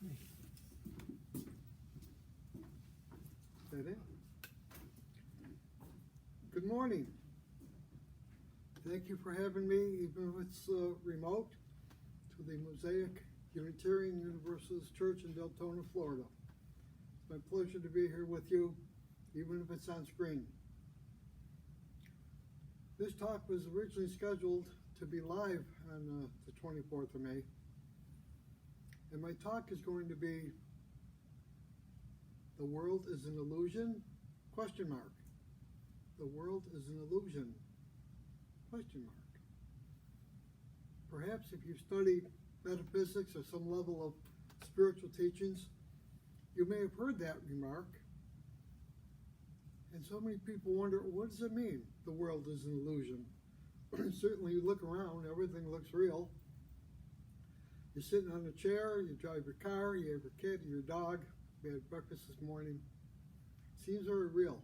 Is that it? Good morning. Thank you for having me, even if it's remote, to the Mosaic Unitarian Universalist Church in Deltona, Florida. It's my pleasure to be here with you, even if it's on screen. This talk was originally scheduled to be live on the 24th of May. And my talk is going to be, "The world is an illusion? Question mark. The world is an illusion? Question mark." Perhaps if you study metaphysics or some level of spiritual teachings, you may have heard that remark. And so many people wonder, what does it mean, the world is an illusion? Certainly you look around, everything looks real. You're sitting on a chair, you drive your car, you have your kid, your dog, we had breakfast this morning. Seems very real.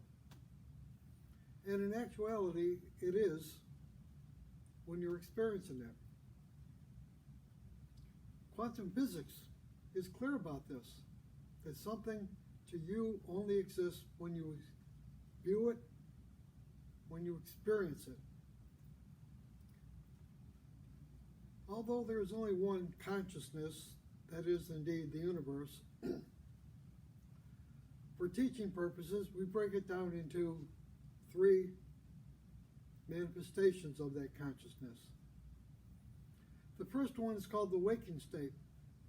And in actuality, it is when you're experiencing it. Quantum physics is clear about this, that something to you only exists when you view it, when you experience it. Although there is only one consciousness, that is indeed the universe, for teaching purposes, we break it down into three manifestations of that consciousness. The first one is called the waking state,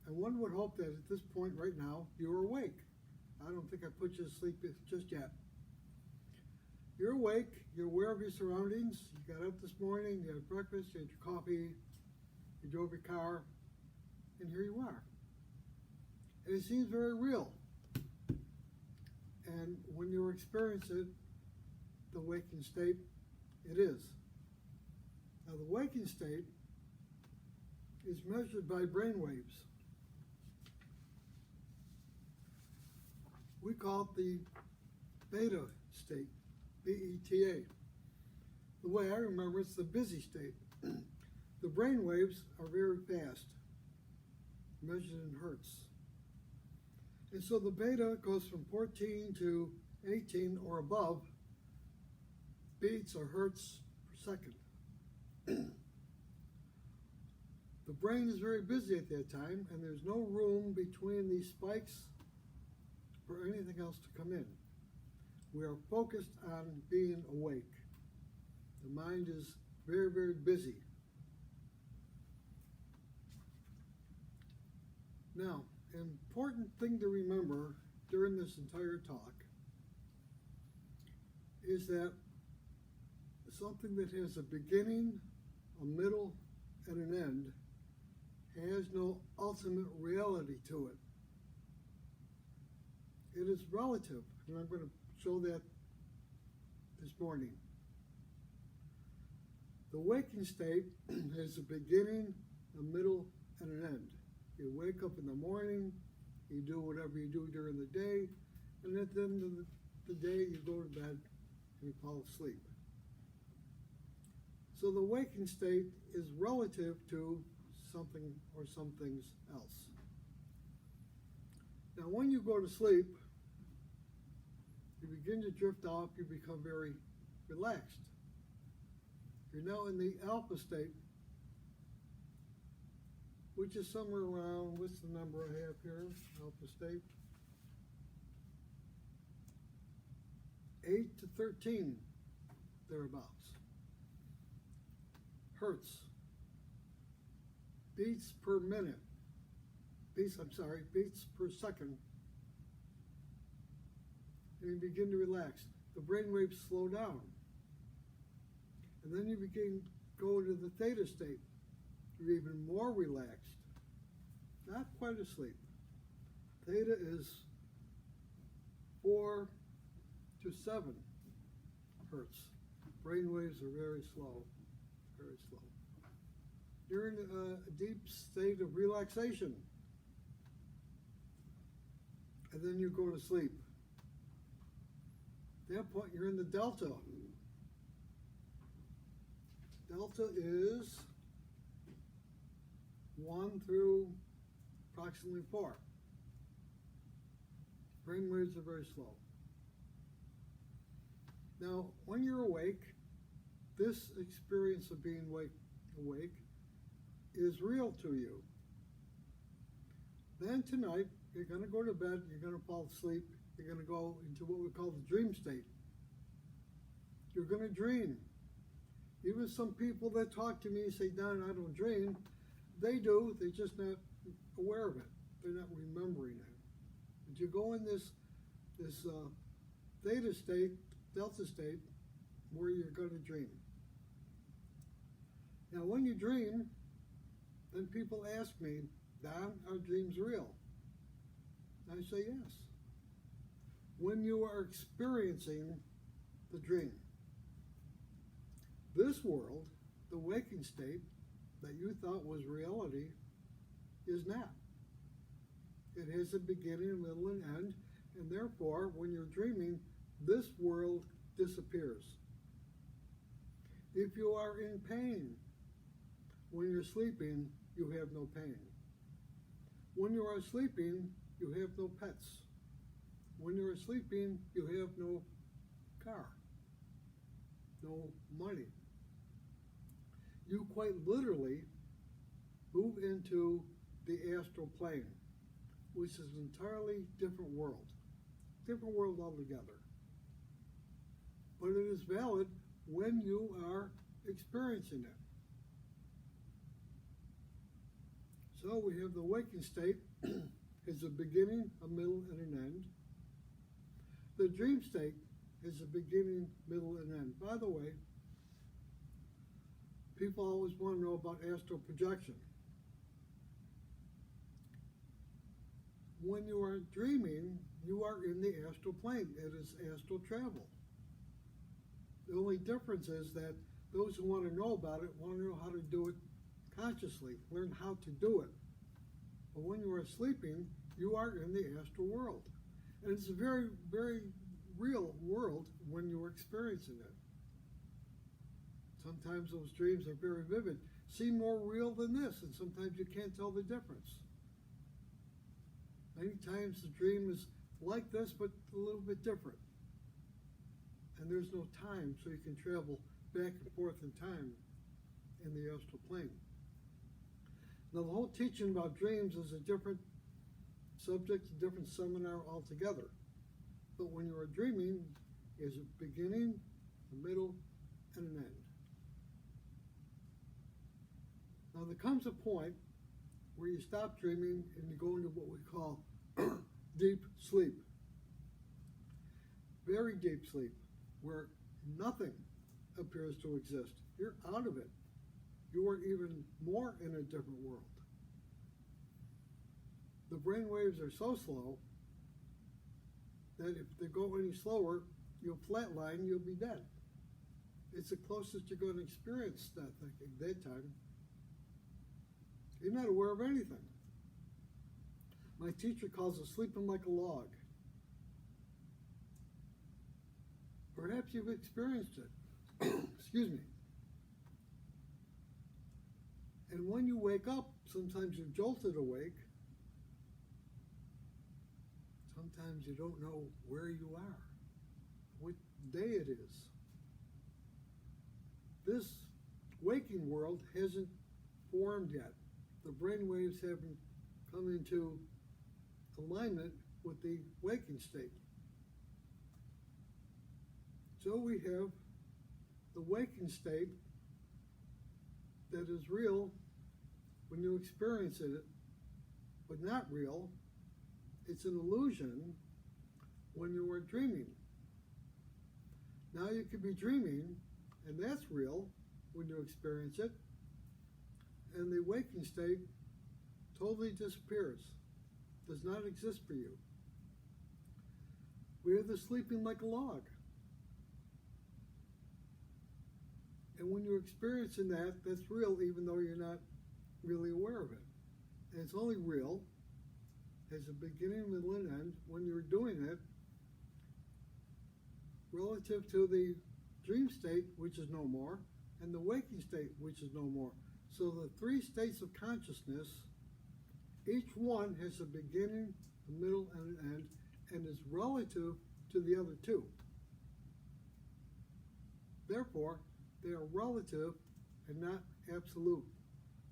and one would hope that at this point right now, you're awake. I don't think I put you to sleep just yet. You're awake, you're aware of your surroundings, you got up this morning, you had breakfast, you had your coffee, you drove your car, and here you are. And it seems very real. And when you experience it, the waking state, it is. Now the waking state is measured by brain waves. We call it the beta state, B-E-T-A. The way I remember it's the busy state. The brain waves are very fast, measured in hertz. And so the beta goes from 14 to 18 or above beats or hertz per second. The brain is very busy at that time, and there's no room between these spikes for anything else to come in. We are focused on being awake. The mind is very, very busy. Now, an important thing to remember during this entire talk is that something that has a beginning, a middle, and an end has no ultimate reality to it. It is relative, and I'm going to show that this morning. The waking state has a beginning, a middle, and an end. You wake up in the morning, you do whatever you do during the day, and at the end of the day, you go to bed and you fall asleep. So the waking state is relative to something or some things else. Now, when you go to sleep, you begin to drift off, you become very relaxed. You're now in the alpha state, which is somewhere around, what's the number I have here, alpha state? 8 to 13, thereabouts. Hertz, beats per minute, beats per second. And you begin to relax. The brain waves slow down. And then you go to the theta state. You're even more relaxed. Not quite asleep. Theta is 4 to 7 hertz. Brain waves are very slow, very slow. You're in a deep state of relaxation. And then you go to sleep. At that point, you're in the delta. Delta is 1 through approximately 4. Brain waves are very slow. Now, when you're awake, this experience of being awake is real to you. Then tonight, you're going to go to bed, you're going to fall asleep, you're going to go into what we call the dream state. You're going to dream. Even some people that talk to me say, Don, I don't dream. They do, they're just not aware of it. They're not remembering it. But you go in this theta state, delta state, where you're going to dream. Now, when you dream, then people ask me, Don, are dreams real? I say yes. When you are experiencing the dream, this world, the waking state that you thought was reality, is not. It has a beginning, a middle, and end, and therefore, when you're dreaming, this world disappears. If you are in pain, when you're sleeping, you have no pain. When you are sleeping, you have no pets. When you are sleeping, you have no car, no money. You quite literally move into the astral plane, which is an entirely different world altogether. But it is valid when you are experiencing it. So we have the waking state is a beginning, a middle, and an end. The dream state is a beginning, middle, and end. By the way, people always want to know about astral projection. When you are dreaming, you are in the astral plane. It is astral travel. The only difference is that those who want to know about it want to know how to do it consciously, learn how to do it. But when you are sleeping, you are in the astral world. And it's a very, very real world when you're experiencing it. Sometimes those dreams are very vivid, seem more real than this, and sometimes you can't tell the difference. Many times the dream is like this, but a little bit different. And there's no time, so you can travel back and forth in time in the astral plane. Now, the whole teaching about dreams is a different subject, a different seminar altogether. But when you are dreaming, is a beginning, a middle, and an end. Now, there comes a point where you stop dreaming and you go into what we call deep sleep. Very deep sleep, where nothing appears to exist. You're out of it. You are even more in a different world. The brain waves are so slow that if they go any slower, you'll flatline, you'll be dead. It's the closest you're going to experience that thing at that time. You're not aware of anything. My teacher calls it sleeping like a log. Perhaps you've experienced it. Excuse me. And when you wake up, sometimes you're jolted awake. Sometimes you don't know where you are, what day it is. This waking world hasn't formed yet. The brain waves haven't come into alignment with the waking state. So we have the waking state that is real when you experience it, but not real. It's an illusion when you are dreaming. Now you could be dreaming, and that's real when you experience it, and the waking state totally disappears, does not exist for you. We have the sleeping like a log. And when you're experiencing that, that's real even though you're not really aware of it. And it's only real as a beginning, middle, and end when you're doing it relative to the dream state, which is no more, and the waking state, which is no more. So the three states of consciousness, each one has a beginning, a middle, and an end, and is relative to the other two. Therefore, they are relative and not absolute,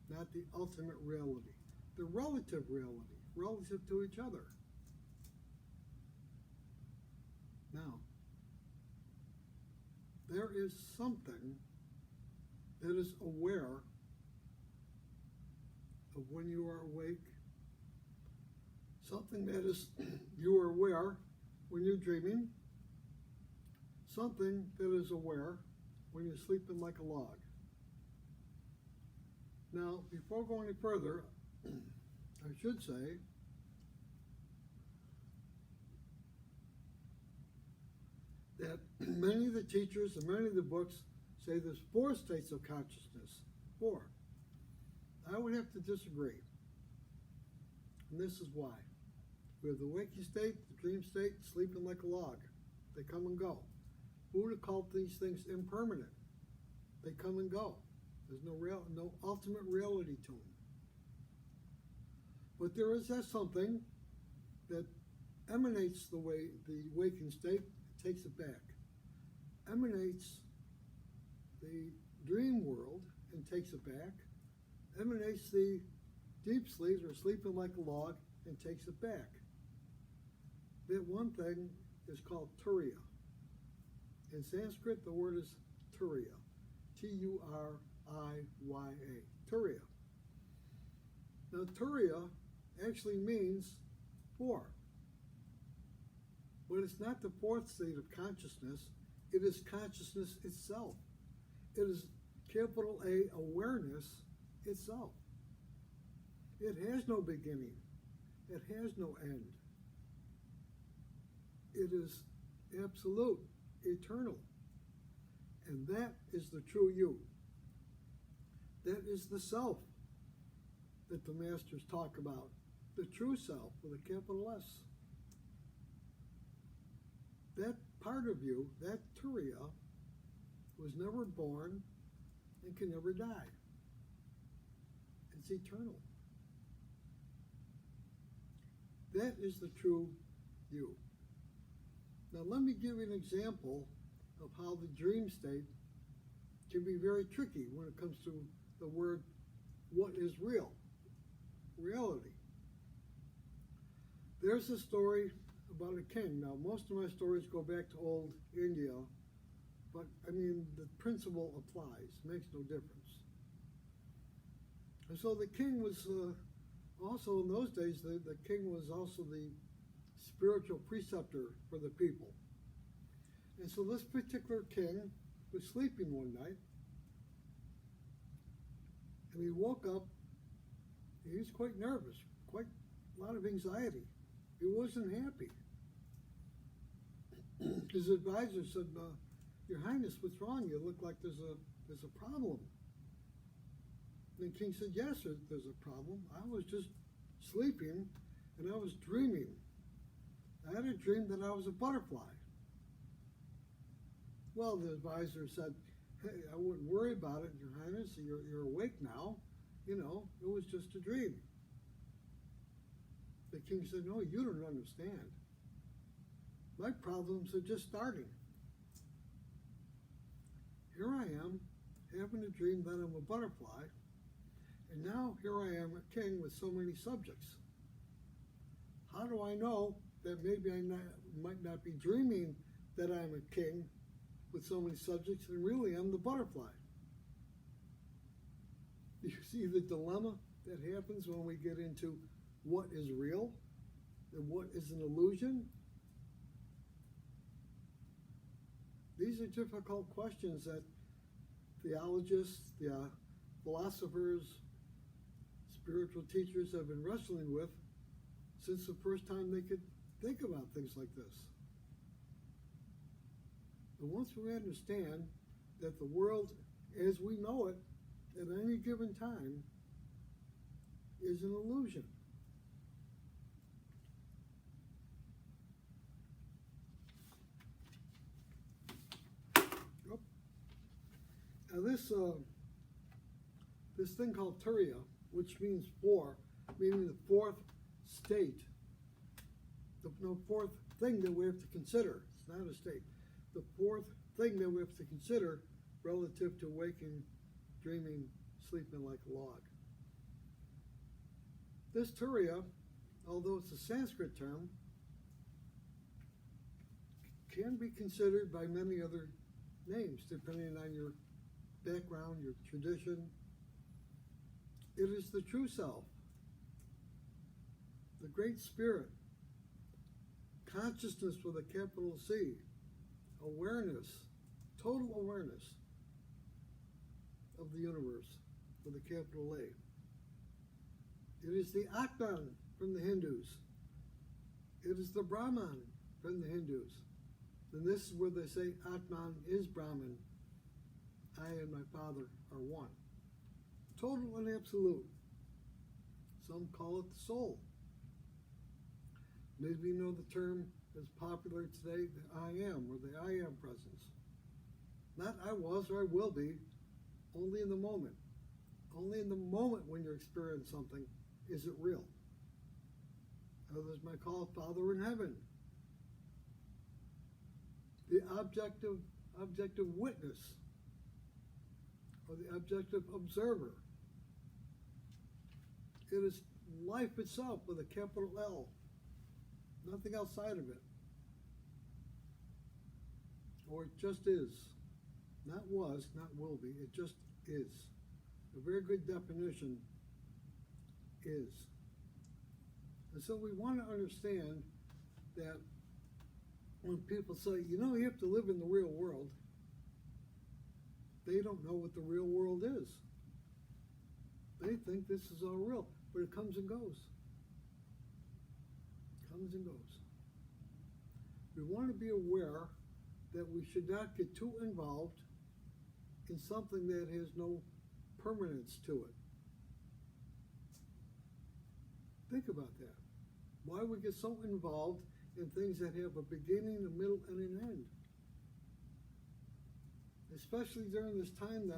not the ultimate reality. The relative reality, relative to each other. Now, there is something that is aware of when you are awake, something that is you are aware when you're dreaming, something that is aware when you're sleeping like a log. Now, before going any further, I should say that many of the teachers and many of the books say there's 4 states of consciousness. 4. I would have to disagree. And this is why. We have the waking state, the dream state, sleeping like a log. They come and go. Buddha called these things impermanent. They come and go. There's no ultimate reality to them. But there is that something that emanates the waking state, takes it back. Emanates the dream world and takes it back. Emanates the deep sleep or sleeping like a log and takes it back. That one thing is called turiya. In Sanskrit, the word is turiya. T-U-R-I-Y-A. Turiya. Now, turiya actually means 4. But it's not the 4th state of consciousness. It is consciousness itself. It is capital A awareness itself. It has no beginning. It has no end. It is absolute, eternal. And that is the true you. That is the self that the masters talk about. The true self with a capital S. That part of you, that turiya, was never born and can never die. It's eternal. That is the true you. Now let me give you an example of how the dream state can be very tricky when it comes to the word, what is real? Reality. There's a story about a king. Now, most of my stories go back to old India, but I mean, the principle applies, makes no difference. And so the king was also, in those days, the king was also the spiritual preceptor for the people. And so this particular king was sleeping one night, and he woke up, and he was quite nervous, quite a lot of anxiety. He wasn't happy. His advisor said, Your Highness, what's wrong? You look like there's a problem. And the king said, yes, there's a problem. I was just sleeping, and I was dreaming. I had a dream that I was a butterfly. Well, the advisor said, hey, I wouldn't worry about it, Your Highness. You're awake now. You know, it was just a dream. The king said, no, you don't understand. My problems are just starting. Here I am, having a dream that I'm a butterfly, and now here I am, a king with so many subjects. How do I know that maybe I might not be dreaming that I'm a king with so many subjects, and really I'm the butterfly? You see the dilemma that happens when we get into what is real and what is an illusion? These are difficult questions that theologists, philosophers, spiritual teachers have been wrestling with since the first time they could think about things like this. And once we understand that the world as we know it at any given time is an illusion. Now this thing called turiya, which means 4, meaning the 4th state, the 4th thing that we have to consider. It's not a state. The fourth thing that we have to consider relative to waking, dreaming, sleeping like a log. This turiya, although it's a Sanskrit term, can be considered by many other names depending on your background, your tradition. It is the true self, the great spirit, consciousness with a capital C, awareness, total awareness of the universe with a capital A. It is the Atman from the Hindus. It is the Brahman from the Hindus. And this is where they say Atman is Brahman. I and my Father are one. Total and absolute. Some call it the soul. Maybe you know the term that's popular today, the I am, or the I am presence. Not I was or I will be, only in the moment. Only in the moment when you're experiencing something is it real. Others might call it Father in heaven. The objective witness, or the objective observer. It is life itself with a capital L. Nothing outside of it. Or it just is. Not was, not will be, it just is. A very good definition is. And so we want to understand that when people say, you have to live in the real world, they don't know what the real world is. They think this is all real, but it comes and goes. Comes and goes. We want to be aware that we should not get too involved in something that has no permanence to it. Think about that. Why we get so involved in things that have a beginning, a middle, and an end? Especially during this time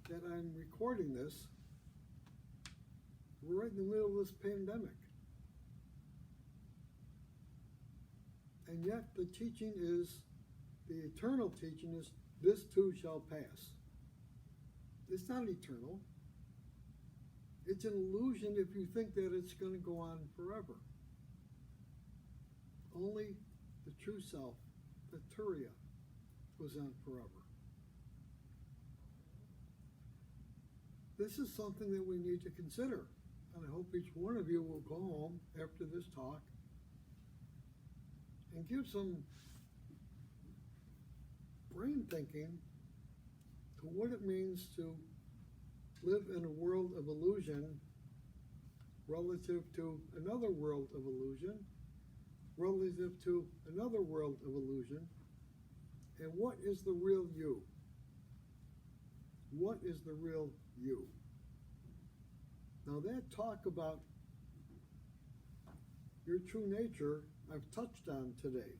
that I'm recording this, we're right in the middle of this pandemic. And yet the teaching is, the eternal teaching is, this too shall pass. It's not eternal. It's an illusion if you think that it's going to go on forever. Only the true self, the turiya, goes on forever. This is something that we need to consider. And I hope each one of you will go home after this talk and give some brain thinking to what it means to live in a world of illusion relative to another world of illusion, relative to another world of illusion, and what is the real you? What is the real you? Now that talk about your true nature, I've touched on today.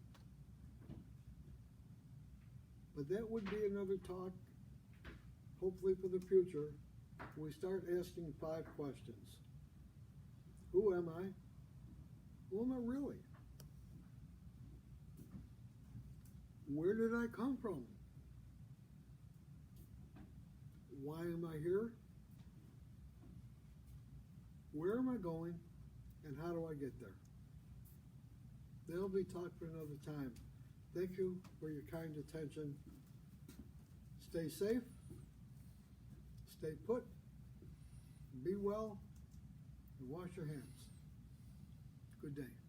But that would be another talk, hopefully for the future, when we start asking 5 questions. Who am I? Who am I really? Where did I come from? Why am I here? Where am I going? And how do I get there? That'll be talked for another time. Thank you for your kind attention. Stay safe. Stay put. Be well. And wash your hands. Good day.